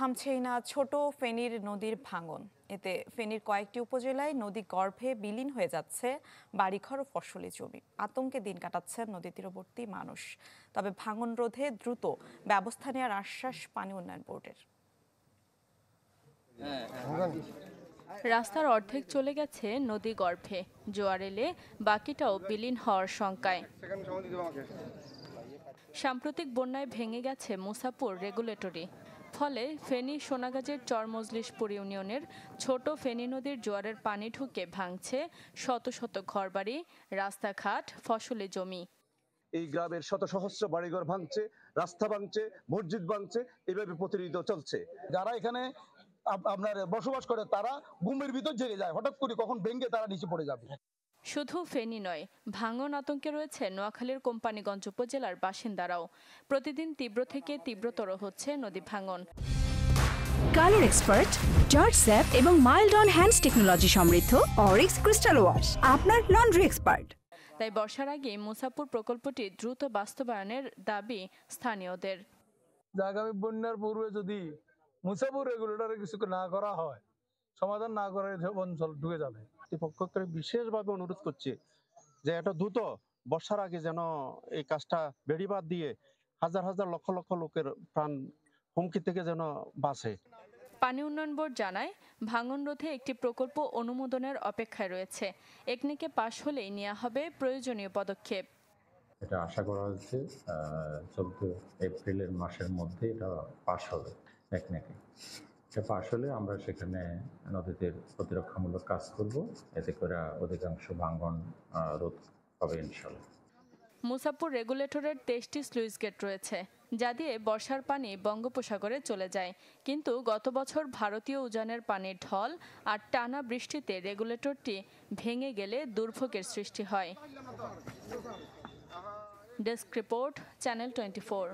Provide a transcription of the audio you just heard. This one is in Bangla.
থামছেই না ছোট ফেনীর নদীর ভাঙন। এতে ফেনীর কয়েকটি উপজেলায় নদী গর্ভে বিলীন হয়ে যাচ্ছে বাড়িঘর ও ফসলি জমি। আতঙ্কে দিন কাটাচ্ছেন নদী তীরবর্তী মানুষ। তবে ভাঙন রোধে দ্রুত ব্যবস্থা নেওয়ার আশ্বাস পানি উন্নয়ন বোর্ডের। রাস্তার অর্ধেক চলে গেছে নদী গর্ভে, জোয়ার এলে বাকিটাও বিলীন হওয়ার শঙ্কায়। সাম্প্রতিক বন্যায় ভেঙে গেছে মুসাপুর রেগুলেটরি। ফলে ফেনী সোনাগাজীর চরমজলিশপুর ইউনিয়নের ছোট ফেনী নদীর জোয়ারের পানি ঢুকে ভাঙছে শত শত ঘরবাড়ি, রাস্তাঘাট, ফসলি জমি। এই গ্রামের শত সহস্র বাড়িঘর ভাঙছে, রাস্তা ভাঙছে, মসজিদ ভাঙছে, এভাবে প্রতিনিয়ত চলছে। যারা এখানে আপনার বসবাস করে তারা ঘুমের ভিতর জেগে যায়, হঠাৎ করে কখন ভেঙে তারা নিচে পড়ে যাবে। শুধু ফেনী নয়, ভাঙন আতঙ্কে রয়েছে নোয়াখালীর কোম্পানীগঞ্জ উপজেলার বাসিন্দারাও। প্রতিদিন তীব্র থেকে তীব্রতর হচ্ছে নদী ভাঙন। কালার এক্সপার্ট, জর্জ স্যাপ এবং মাইল্ড অন হ্যান্ডস টেকনোলজি সমৃদ্ধ অরিক্স ক্রিস্টাল ওয়াশ আপনার লন্ড্রি এক্সপার্ট। তাই বর্ষার আগে মুসাপুর প্রকল্পটি দ্রুত বাস্তবায়নের দাবি স্থানীয়দের। আগামী বন্যার পূর্বে যদি মুসাপুর রেগুলেটরে কিছু না করা হয়, সমাধান না করে অঞ্চল ঢুকে যাবে। কর্তৃপক্ষকে বিশেষভাবে অনুরোধ করছে যে এটা দ্রুত বর্ষার আগে যেন এই কাজটা বেড়িবাঁধ দিয়ে হাজার হাজার লক্ষ লক্ষ লোকের প্রাণ হুমকি থেকে যেন বাঁচে। পানি উন্নয়ন বোর্ড জানায়, ভাঙন রোধে একটি প্রকল্প অনুমোদনের অপেক্ষায় রয়েছে। একনেকে পাশ হলেই নেওয়া হবে প্রয়োজনীয় পদক্ষেপ। এটা আশা করা হচ্ছে 14 এপ্রিলের মাসের মধ্যে এটা পাশ হবে। একনেকে এটা পাশ হলে আমরা সেখানে নদীদের প্রতিরক্ষামূলক কাজ করব, এতে করে অধিকাংশ ভাঙন রোধ হবে ইনশাল্লাহ। মুসাপুর রেগুলেটরের 23টি স্লুইস গেট রয়েছে, যা দিয়ে বর্ষার পানি বঙ্গোপসাগরে চলে যায়। কিন্তু গত বছর ভারতীয় উজানের পানির ঢল আর টানা বৃষ্টিতে রেগুলেটরটি ভেঙে গেলে দুর্ভোগের সৃষ্টি হয়। Desk report, channel 24।